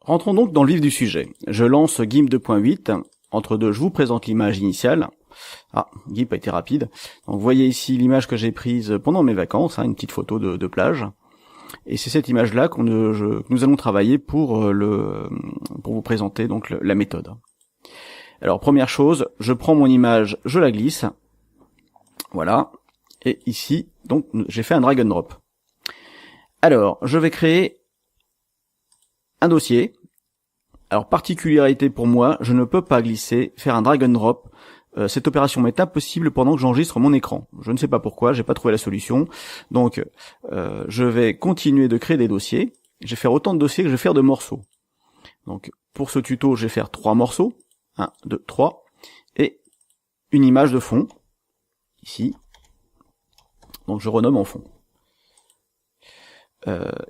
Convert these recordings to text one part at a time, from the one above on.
Rentrons donc dans le vif du sujet. Je lance GIMP 2.8. Entre deux, je vous présente l'image initiale. Ah, GIMP a été rapide. Donc vous voyez ici l'image que j'ai prise pendant mes vacances, une petite photo de plage. Et c'est cette image-là que nous allons travailler pour vous présenter donc la méthode. Alors première chose, je prends mon image, je la glisse. Voilà. Et ici, donc j'ai fait un drag and drop. Alors, je vais créer un dossier. Alors, particularité pour moi, je ne peux pas glisser, faire un drag and drop. Cette opération m'est impossible pendant que j'enregistre mon écran. Je ne sais pas pourquoi, j'ai pas trouvé la solution. Donc, je vais continuer de créer des dossiers. Je vais faire autant de dossiers que je vais faire de morceaux. Donc, pour ce tuto, je vais faire 3 morceaux. 1, 2, 3. Et une image de fond. Ici. Donc, je renomme en fond.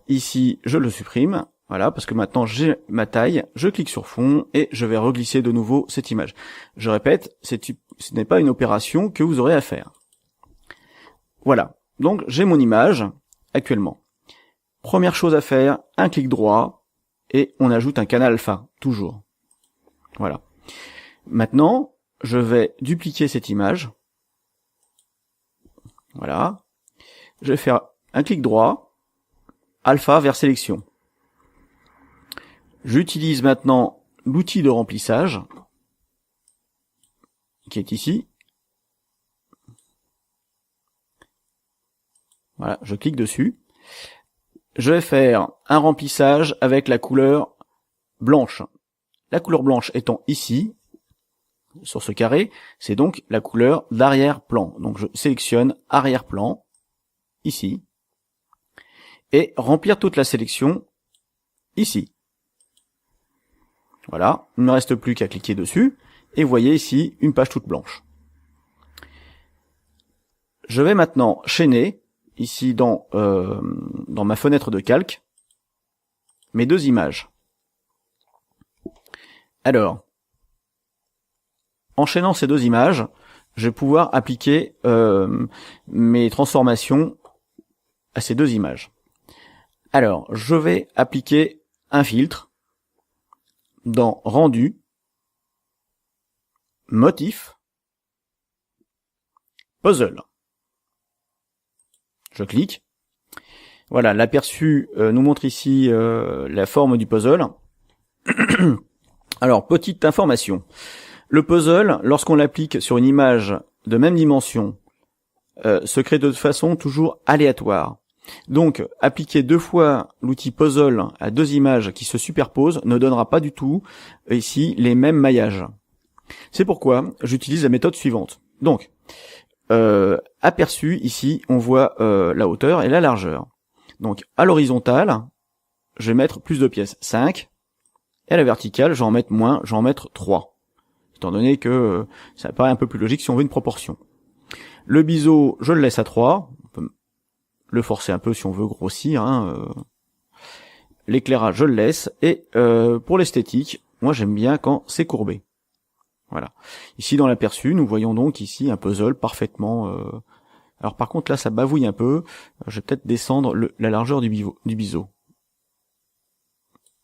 Ici, je le supprime. Voilà, parce que maintenant j'ai ma taille, je clique sur fond et je vais reglisser de nouveau cette image. Je répète, ce n'est pas une opération que vous aurez à faire. Voilà, donc j'ai mon image actuellement. Première chose à faire, un clic droit et on ajoute un canal alpha, toujours. Voilà. Maintenant, je vais dupliquer cette image. Voilà. Je vais faire un clic droit, alpha vers sélection. J'utilise maintenant l'outil de remplissage qui est ici. Voilà, je clique dessus. Je vais faire un remplissage avec la couleur blanche. La couleur blanche étant ici, sur ce carré, c'est donc la couleur d'arrière-plan. Donc je sélectionne arrière-plan, ici, et remplir toute la sélection, ici. Voilà, il ne me reste plus qu'à cliquer dessus, et vous voyez ici une page toute blanche. Je vais maintenant chaîner, ici dans ma fenêtre de calque, mes 2 images. Alors, enchaînant ces 2 images, je vais pouvoir appliquer mes transformations à ces 2 images. Alors, je vais appliquer un filtre dans rendu, motif, puzzle. Je clique. Voilà, l'aperçu nous montre ici la forme du puzzle. Alors, petite information. Le puzzle, lorsqu'on l'applique sur une image de même dimension, se crée de façon toujours aléatoire. Donc, appliquer 2 fois l'outil puzzle à 2 images qui se superposent ne donnera pas du tout, ici, les mêmes maillages. C'est pourquoi j'utilise la méthode suivante. Donc, aperçu, ici, on voit la hauteur et la largeur. Donc, à l'horizontale, je vais mettre plus de pièces, 5, et à la verticale, je vais en mettre moins, je vais en mettre 3. Étant donné que ça paraît un peu plus logique si on veut une proportion. Le biseau, je le laisse à 3, le forcer un peu si on veut grossir. L'éclairage, je le laisse. Et pour l'esthétique, moi j'aime bien quand c'est courbé. Voilà. Ici dans l'aperçu, nous voyons donc ici un puzzle parfaitement... Alors par contre là, ça bavouille un peu. Je vais peut-être descendre la largeur du biseau.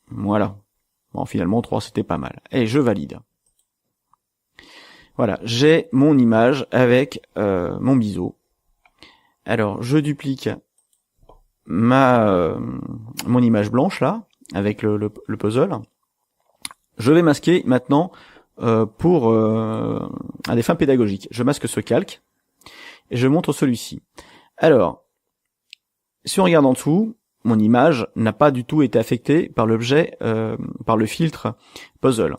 Voilà. Bon, finalement 3 c'était pas mal. Et je valide. Voilà, j'ai mon image avec mon biseau. Alors, je duplique mon image blanche là, avec le puzzle. Je vais masquer maintenant pour à des fins pédagogiques. Je masque ce calque et je montre celui-ci. Alors, si on regarde en dessous, mon image n'a pas du tout été affectée par l'objet, par le filtre puzzle.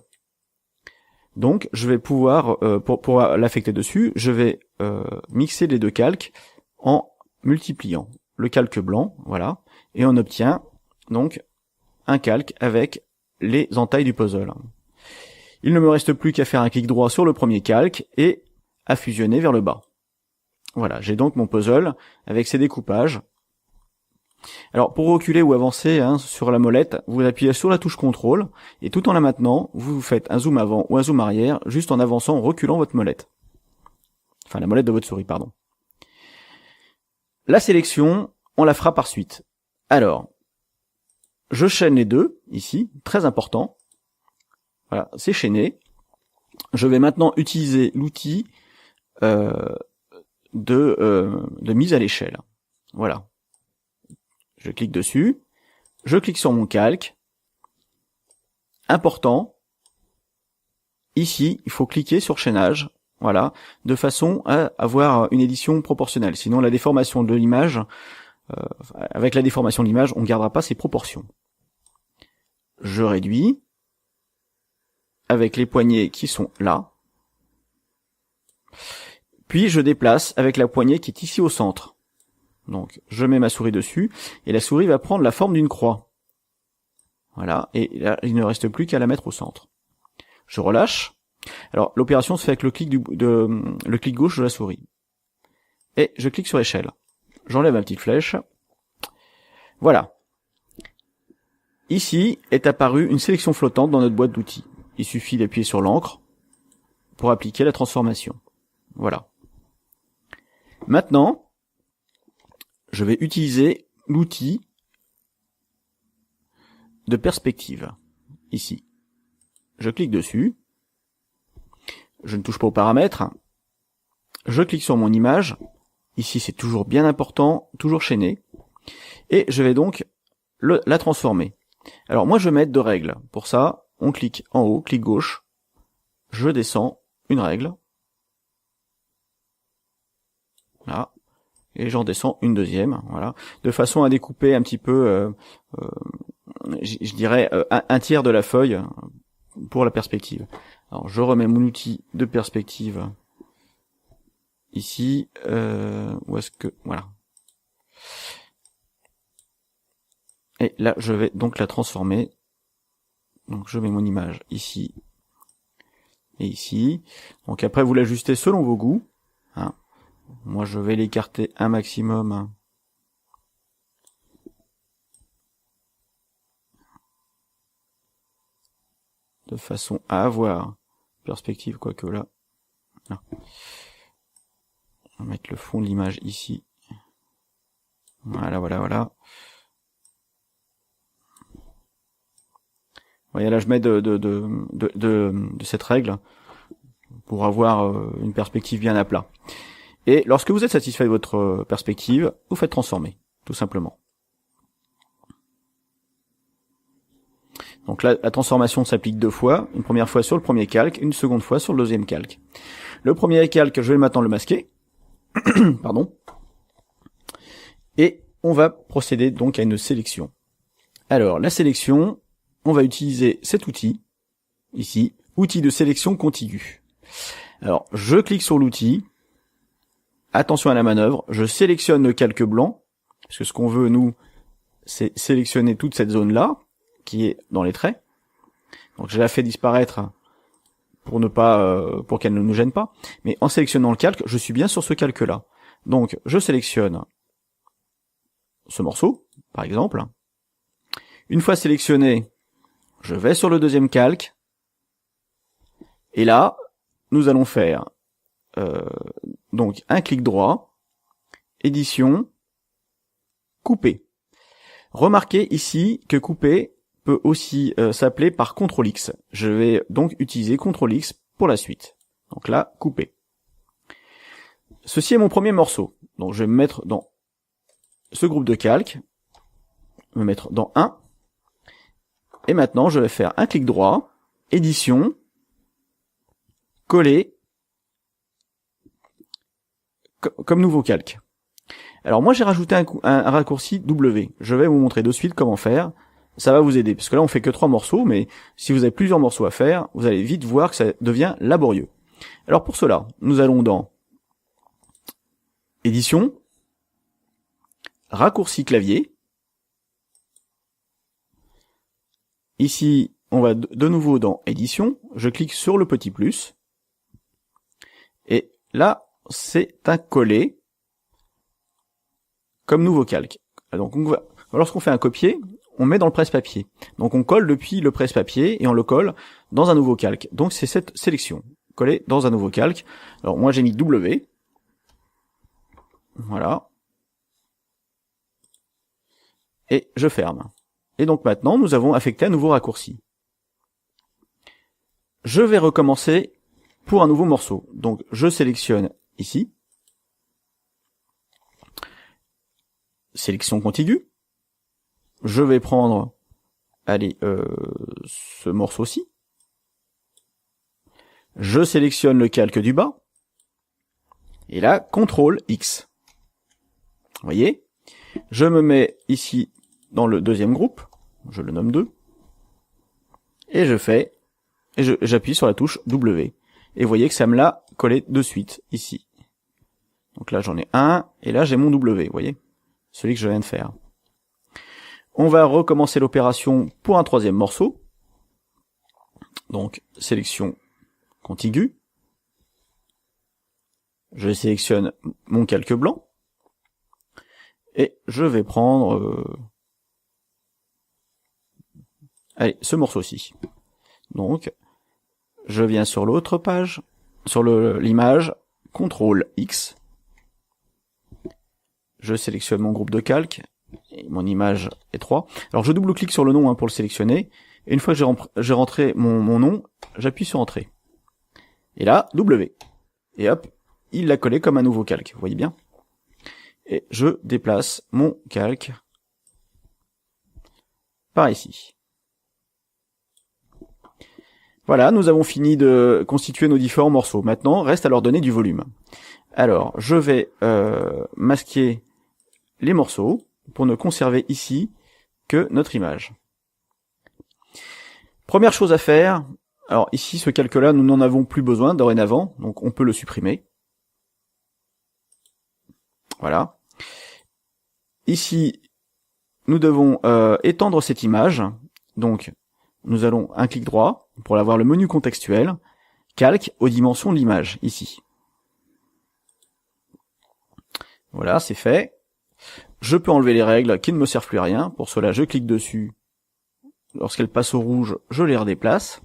Donc, je vais pouvoir, pour l'affecter dessus, je vais mixer les 2 calques en multipliant le calque blanc, voilà, et on obtient donc un calque avec les entailles du puzzle. Il ne me reste plus qu'à faire un clic droit sur le premier calque et à fusionner vers le bas. Voilà, j'ai donc mon puzzle avec ses découpages. Alors pour reculer ou avancer sur la molette, vous appuyez sur la touche CTRL et tout en la maintenant, vous faites un zoom avant ou un zoom arrière juste en avançant, en reculant votre molette. Enfin la molette de votre souris, pardon. La sélection, on la fera par suite. Alors, je chaîne les deux, ici, très important. Voilà, c'est chaîné. Je vais maintenant utiliser l'outil de mise à l'échelle. Voilà. Je clique dessus. Je clique sur mon calque. Important. Ici, il faut cliquer sur chaînage. Voilà, de façon à avoir une édition proportionnelle. Sinon, la déformation de l'image, avec la déformation de l'image, on ne gardera pas ses proportions. Je réduis avec les poignées qui sont là. Puis je déplace avec la poignée qui est ici au centre. Donc, je mets ma souris dessus et la souris va prendre la forme d'une croix. Voilà, et là, il ne reste plus qu'à la mettre au centre. Je relâche. Alors, l'opération se fait avec le clic gauche de la souris. Et je clique sur échelle. J'enlève ma petite flèche. Voilà. Ici est apparue une sélection flottante dans notre boîte d'outils. Il suffit d'appuyer sur l'encre pour appliquer la transformation. Voilà. Maintenant, je vais utiliser l'outil de perspective. Ici. Je clique dessus. Je ne touche pas aux paramètres. Je clique sur mon image. Ici, c'est toujours bien important, toujours chaîné. Et je vais donc la transformer. Alors moi, je vais mettre deux règles. Pour ça, on clique en haut, clic gauche. Je descends une règle. Là. Et j'en descends une deuxième. Voilà. De façon à découper un petit peu, je dirais, un tiers de la feuille pour la perspective. Alors je remets mon outil de perspective ici. Où est-ce que... Voilà. Et là, je vais donc la transformer. Donc je mets mon image ici et ici. Donc après, vous l'ajustez selon vos goûts. Hein. Moi, je vais l'écarter un maximum. De façon à avoir perspective, quoique là. Non. On va mettre le fond de l'image ici. Voilà, voilà, voilà. Voyez, là, je mets de cette règle pour avoir une perspective bien à plat. Et lorsque vous êtes satisfait de votre perspective, vous faites transformer, tout simplement. Donc là, la transformation s'applique deux fois, une première fois sur le premier calque, une seconde fois sur le deuxième calque. Le premier calque, je vais maintenant le masquer. Pardon. Et on va procéder donc à une sélection. Alors, la sélection, on va utiliser cet outil, ici, outil de sélection contiguë. Alors, je clique sur l'outil, attention à la manœuvre, je sélectionne le calque blanc, parce que ce qu'on veut, nous, c'est sélectionner toute cette zone-là, qui est dans les traits. Donc je la fais disparaître pour ne pas, pour qu'elle ne nous gêne pas. Mais en sélectionnant le calque, je suis bien sur ce calque-là. Donc je sélectionne ce morceau, par exemple. Une fois sélectionné, je vais sur le deuxième calque. Et là, nous allons faire donc un clic droit, édition, couper. Remarquez ici que couper peut aussi s'appeler par CTRL-X. Je vais donc utiliser CTRL-X pour la suite. Donc là, couper. Ceci est mon premier morceau. Donc je vais me mettre dans ce groupe de calques, me mettre dans 1, et maintenant je vais faire un clic droit, édition, coller, comme nouveau calque. Alors moi j'ai rajouté un raccourci W. Je vais vous montrer de suite comment faire. Ça va vous aider, parce que là on fait que 3 morceaux, mais si vous avez plusieurs morceaux à faire, vous allez vite voir que ça devient laborieux. Alors pour cela, nous allons dans Édition, Raccourci clavier. Ici, on va de nouveau dans Édition, je clique sur le petit plus, et là, c'est un coller comme nouveau calque. Donc lorsqu'on fait un copier, on met dans le presse-papier. Donc on colle depuis le presse-papier et on le colle dans un nouveau calque. Donc c'est cette sélection, coller dans un nouveau calque. Alors moi j'ai mis W. Voilà. Et je ferme. Et donc maintenant, nous avons affecté un nouveau raccourci. Je vais recommencer pour un nouveau morceau. Donc je sélectionne ici. Sélection contiguë. Je vais prendre, allez, ce morceau-ci. Je sélectionne le calque du bas. Et là, CTRL X. Vous voyez? Je me mets ici dans le deuxième groupe. Je le nomme 2. Et j'appuie sur la touche W. Et vous voyez que ça me l'a collé de suite, ici. Donc là, j'en ai un, et là, j'ai mon W, vous voyez? Celui que je viens de faire. On va recommencer l'opération pour un troisième morceau. Donc, sélection contiguë. Je sélectionne mon calque blanc. Et je vais prendre allez, ce morceau-ci. Donc, je viens sur l'autre page, sur l'image, CTRL X. Je sélectionne mon groupe de calque, et mon image est 3. Alors je double-clique sur le nom pour le sélectionner, et une fois que j'ai rentré mon nom, j'appuie sur Entrée. Et là, W. Et hop, il l'a collé comme un nouveau calque, vous voyez bien. Et je déplace mon calque par ici. Voilà, nous avons fini de constituer nos différents morceaux. Maintenant, reste à leur donner du volume. Alors, je vais masquer les morceaux pour ne conserver ici que notre image. Première chose à faire, alors ici, ce calque-là, nous n'en avons plus besoin dorénavant, donc on peut le supprimer. Voilà. Ici, nous devons étendre cette image, donc nous allons un clic droit pour avoir le menu contextuel, calque aux dimensions de l'image, ici. Voilà, c'est fait. Je peux enlever les règles qui ne me servent plus à rien. Pour cela, je clique dessus. Lorsqu'elles passent au rouge, je les redéplace.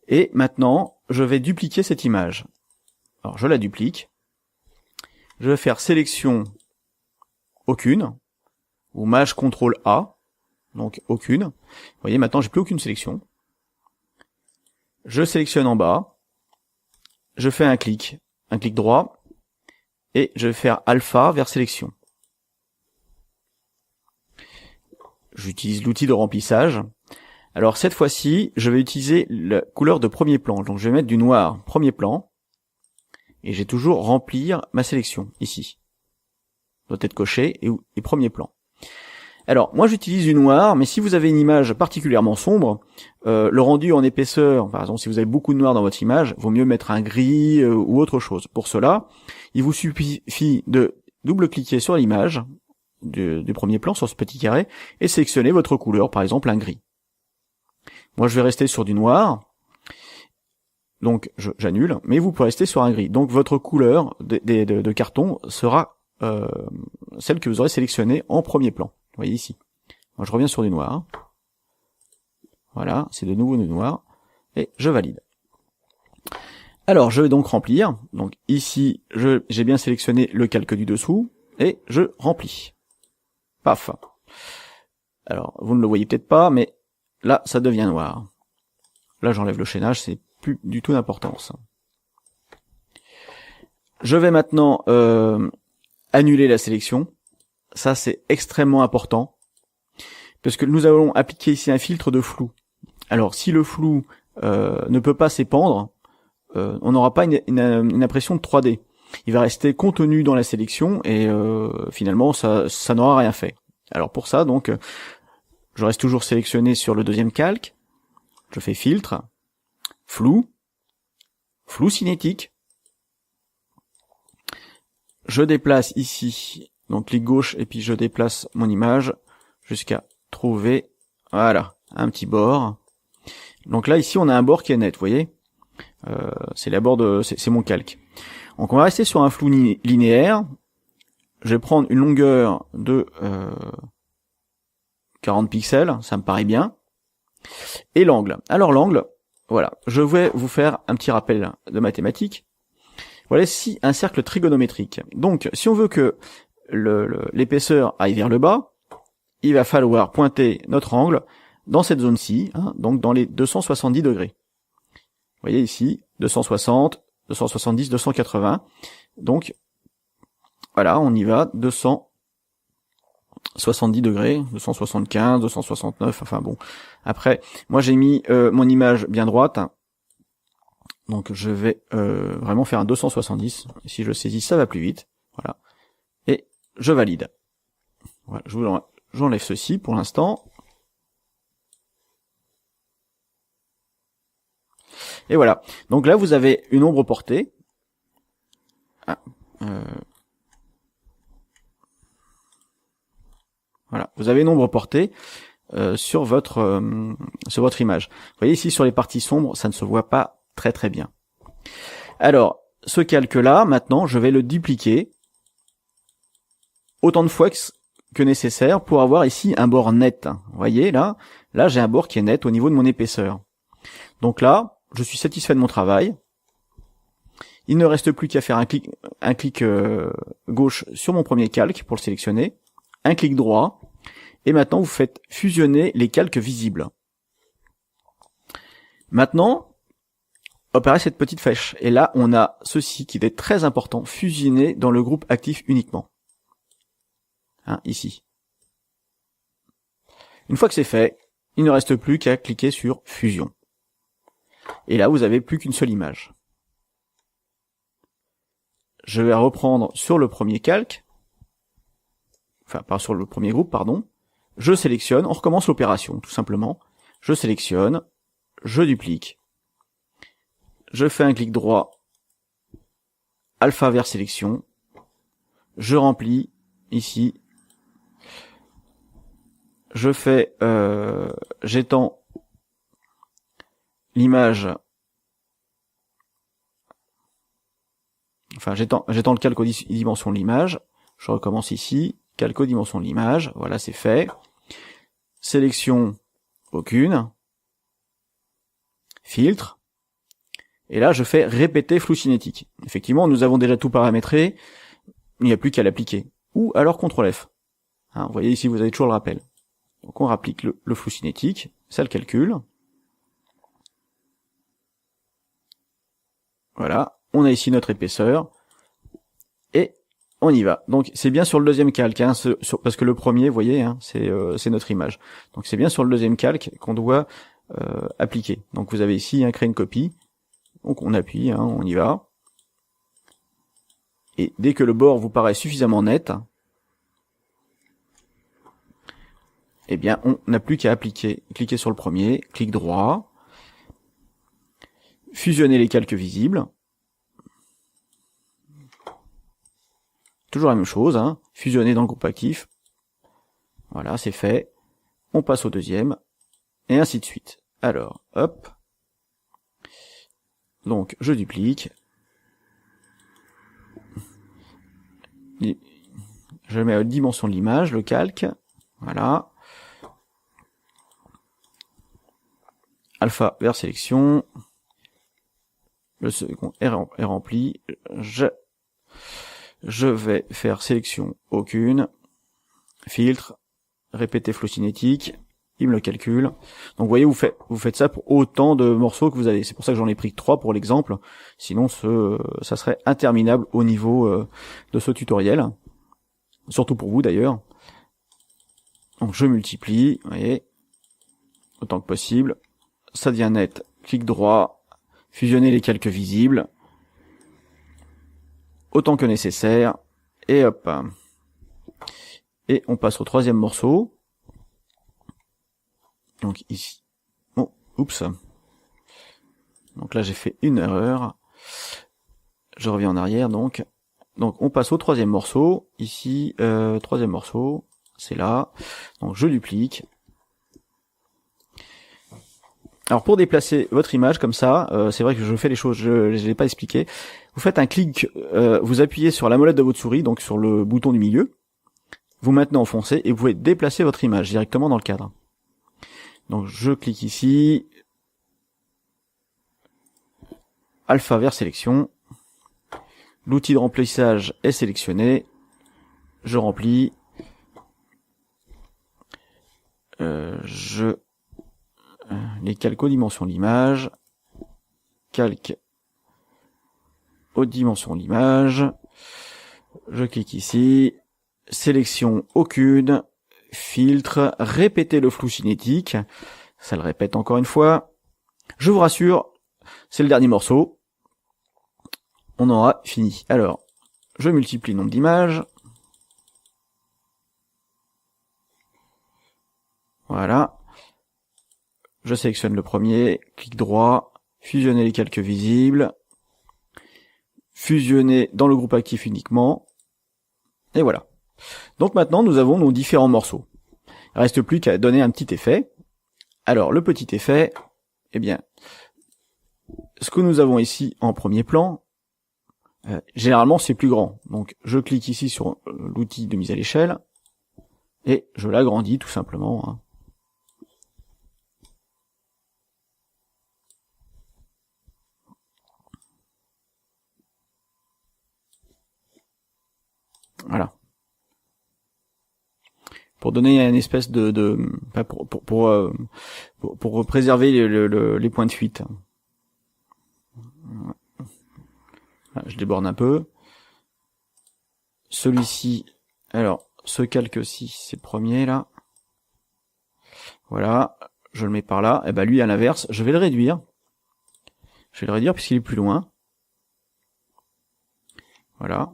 Et maintenant, je vais dupliquer cette image. Alors, je la duplique. Je vais faire sélection aucune, ou maj CTRL A, donc aucune. Vous voyez, maintenant, j'ai plus aucune sélection. Je sélectionne en bas. Je fais un clic droit. Et je vais faire alpha vers sélection. J'utilise l'outil de remplissage. Alors cette fois-ci, je vais utiliser la couleur de premier plan. Donc je vais mettre du noir premier plan. Et j'ai toujours remplir ma sélection, ici. Doit être coché et premier plan. Alors moi j'utilise du noir, mais si vous avez une image particulièrement sombre, le rendu en épaisseur, par exemple si vous avez beaucoup de noir dans votre image, vaut mieux mettre un gris ou autre chose. Pour cela, il vous suffit de double-cliquer sur l'image du premier plan, sur ce petit carré, et sélectionner votre couleur, par exemple un gris. Moi je vais rester sur du noir, donc j'annule, mais vous pouvez rester sur un gris. Donc votre couleur de carton sera celle que vous aurez sélectionnée en premier plan. Vous voyez ici. Moi, je reviens sur du noir. Voilà, c'est de nouveau du noir. Et je valide. Alors, je vais donc remplir. Donc ici, j'ai bien sélectionné le calque du dessous. Et je remplis. Paf. Alors, vous ne le voyez peut-être pas, mais là, ça devient noir. Là, j'enlève le chaînage, c'est plus du tout d'importance. Je vais maintenant annuler la sélection. Ça, c'est extrêmement important, parce que nous allons appliquer ici un filtre de flou. Alors, si le flou ne peut pas s'épandre, on n'aura pas une impression de 3D. Il va rester contenu dans la sélection, et finalement, ça n'aura rien fait. Alors pour ça, donc, je reste toujours sélectionné sur le deuxième calque. Je fais filtre, flou cinétique. Je déplace ici, donc clic gauche, et puis je déplace mon image jusqu'à trouver, voilà, un petit bord. Donc là, ici, on a un bord qui est net, vous voyez. C'est mon calque. Donc on va rester sur un flou linéaire. Je vais prendre une longueur de 40 pixels, ça me paraît bien. Et l'angle. Alors l'angle, voilà, je vais vous faire un petit rappel de mathématiques. Voilà ici un cercle trigonométrique. Donc si on veut que l'épaisseur aille vers le bas, il va falloir pointer notre angle dans cette zone-ci, hein, donc dans les 270 degrés. Vous voyez ici, 260, 270, 280. Donc, voilà, on y va, 270 degrés, 275, 269, enfin bon. Après, moi j'ai mis mon image bien droite, donc je vais vraiment faire un 270. Si je saisis, ça va plus vite. Voilà. Et je valide. Voilà, j'enlève ceci pour l'instant. Et voilà. Donc là, vous avez une ombre portée. Ah, voilà. Vous avez une ombre portée sur votre image. Vous voyez ici sur les parties sombres, ça ne se voit pas très très bien. Alors, ce calque-là, maintenant, je vais le dupliquer autant de fois que nécessaire pour avoir ici un bord net. Vous voyez là j'ai un bord qui est net au niveau de mon épaisseur. Donc là, je suis satisfait de mon travail. Il ne reste plus qu'à faire un clic gauche sur mon premier calque pour le sélectionner, un clic droit, et maintenant vous faites fusionner les calques visibles. Maintenant, apparaît cette petite flèche, et là on a ceci qui est très important, fusionner dans le groupe actif uniquement. Hein, ici. Une fois que c'est fait, il ne reste plus qu'à cliquer sur fusion. Et là, vous avez plus qu'une seule image. Je vais reprendre sur le premier calque, enfin pas sur le premier groupe, pardon. Je sélectionne, on recommence l'opération, tout simplement. Je sélectionne, je duplique, je fais un clic droit, alpha vers sélection, je remplis ici, je fais, j'étends l'image, enfin j'étends le calque aux dimensions de l'image, je recommence ici, calque aux dimensions de l'image, voilà c'est fait, sélection aucune, filtre, et là je fais répéter flou cinétique. Effectivement nous avons déjà tout paramétré, il n'y a plus qu'à l'appliquer, ou alors CTRL F. Hein, vous voyez ici vous avez toujours le rappel. Donc on rapplique le flou cinétique, ça le calcule. Voilà, on a ici notre épaisseur, et on y va. Donc c'est bien sur le deuxième calque, hein, parce que le premier, vous voyez, hein, c'est notre image. Donc c'est bien sur le deuxième calque qu'on doit appliquer. Donc vous avez ici créer une copie, donc on appuie, hein, on y va. Et dès que le bord vous paraît suffisamment net, eh bien on n'a plus qu'à appliquer. Cliquez sur le premier, clic droit, fusionner les calques visibles. Toujours la même chose, hein, fusionner dans le groupe actif. Voilà, c'est fait. On passe au deuxième, et ainsi de suite. Alors, hop. Donc, je duplique. Je mets à la dimension de l'image, le calque. Voilà. Alpha vers sélection. Le second est rempli. Je vais faire sélection aucune, filtre, répéter flou cinétique, il me le calcule. Donc vous voyez, vous faites ça pour autant de morceaux que vous avez. C'est pour ça que j'en ai pris que 3 pour l'exemple. Sinon, ça serait interminable au niveau de ce tutoriel. Surtout pour vous d'ailleurs. Donc je multiplie, vous voyez, autant que possible. Ça devient net. Clic droit, fusionner les calques visibles. Autant que nécessaire, et hop. Et on passe au troisième morceau. Donc ici. Oh, oups. Donc là j'ai fait une erreur. Je reviens en arrière donc. Donc on passe au troisième morceau. Ici, troisième morceau, c'est là. Donc je duplique. Alors pour déplacer votre image comme ça, c'est vrai que je fais les choses, je ne l'ai pas expliqué. Vous faites un clic, vous appuyez sur la molette de votre souris, donc sur le bouton du milieu. Vous maintenez enfoncé et vous pouvez déplacer votre image directement dans le cadre. Donc je clique ici, alpha vers sélection. L'outil de remplissage est sélectionné. Je remplis. les calques aux dimensions de l'image, calque aux dimensions de l'image, je clique ici, sélection aucune, filtre, répéter le flou cinétique, ça le répète encore une fois, je vous rassure, c'est le dernier morceau, on aura fini. Alors, je multiplie le nombre d'images, voilà, je sélectionne le premier, clic droit, fusionner les calques visibles, fusionner dans le groupe actif uniquement, et voilà. Donc maintenant, nous avons nos différents morceaux. Il reste plus qu'à donner un petit effet. Alors, le petit effet, eh bien, ce que nous avons ici en premier plan, généralement c'est plus grand. Donc, je clique ici sur l'outil de mise à l'échelle, et je l'agrandis tout simplement, hein. Voilà. Pour donner une espèce pour préserver les points de fuite. Je déborde un peu. Celui-ci, alors, ce calque-ci, c'est le premier, là. Voilà, je le mets par là. Et ben lui, à l'inverse, je vais le réduire. Je vais le réduire puisqu'il est plus loin. Voilà.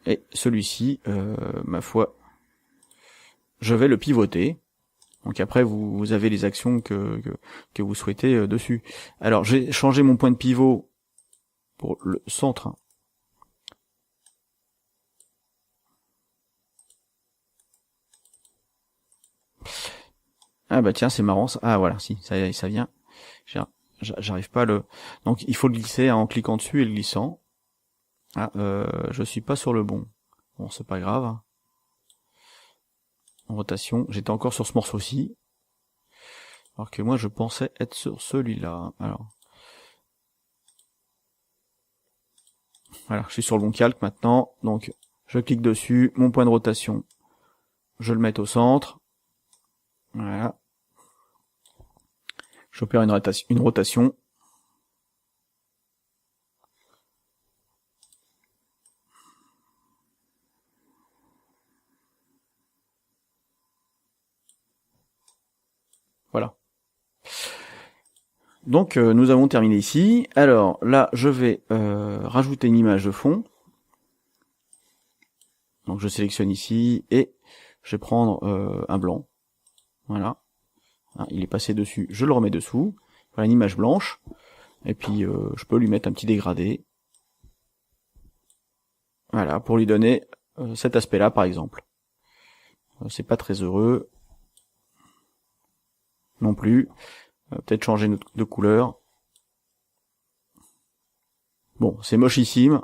Et celui-ci, ma foi, je vais le pivoter. Donc après, vous avez les actions que vous souhaitez dessus. Alors, j'ai changé mon point de pivot pour le centre. Ah bah tiens, c'est marrant. Ah voilà, si, ça vient. J'arrive pas à le... Donc il faut le glisser en cliquant dessus et le glissant. Ah, je suis pas sur le bon. Bon, c'est pas grave. En rotation, j'étais encore sur ce morceau-ci. Alors que moi, je pensais être sur celui-là. Alors, voilà, je suis sur le bon calque maintenant. Donc, je clique dessus. Mon point de rotation, je le mets au centre. Voilà. J'opère une rotation. Voilà. Donc nous avons terminé ici. Alors là, je vais rajouter une image de fond. Donc je sélectionne ici et je vais prendre un blanc. Voilà. Il est passé dessus, je le remets dessous. Voilà une image blanche. Et puis je peux lui mettre un petit dégradé. Voilà, pour lui donner cet aspect-là par exemple. C'est pas très heureux. Non plus. Peut-être changer de couleur. Bon, c'est mochissime.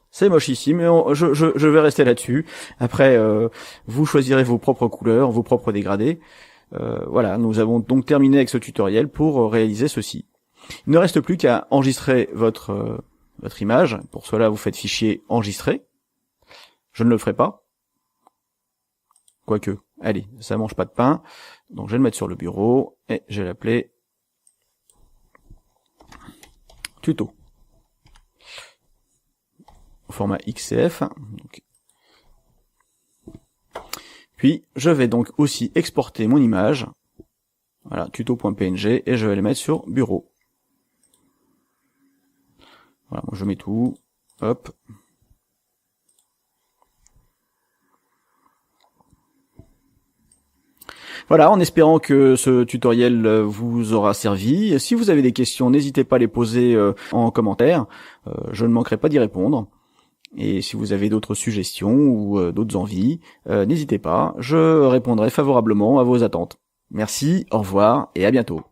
C'est mochissime, mais je vais rester là-dessus. Après, vous choisirez vos propres couleurs, vos propres dégradés. Voilà, nous avons donc terminé avec ce tutoriel pour réaliser ceci. Il ne reste plus qu'à enregistrer votre image. Pour cela, vous faites fichier enregistrer. Je ne le ferai pas. Quoique, allez, ça mange pas de pain. Donc je vais le mettre sur le bureau et je vais l'appeler tuto. Au format XCF. Donc. Puis je vais donc aussi exporter mon image. Voilà, tuto.png et je vais le mettre sur bureau. Voilà, je mets tout. Hop. Voilà, en espérant que ce tutoriel vous aura servi. Si vous avez des questions, n'hésitez pas à les poser en commentaire. Je ne manquerai pas d'y répondre. Et si vous avez d'autres suggestions ou d'autres envies, n'hésitez pas. Je répondrai favorablement à vos attentes. Merci, au revoir et à bientôt.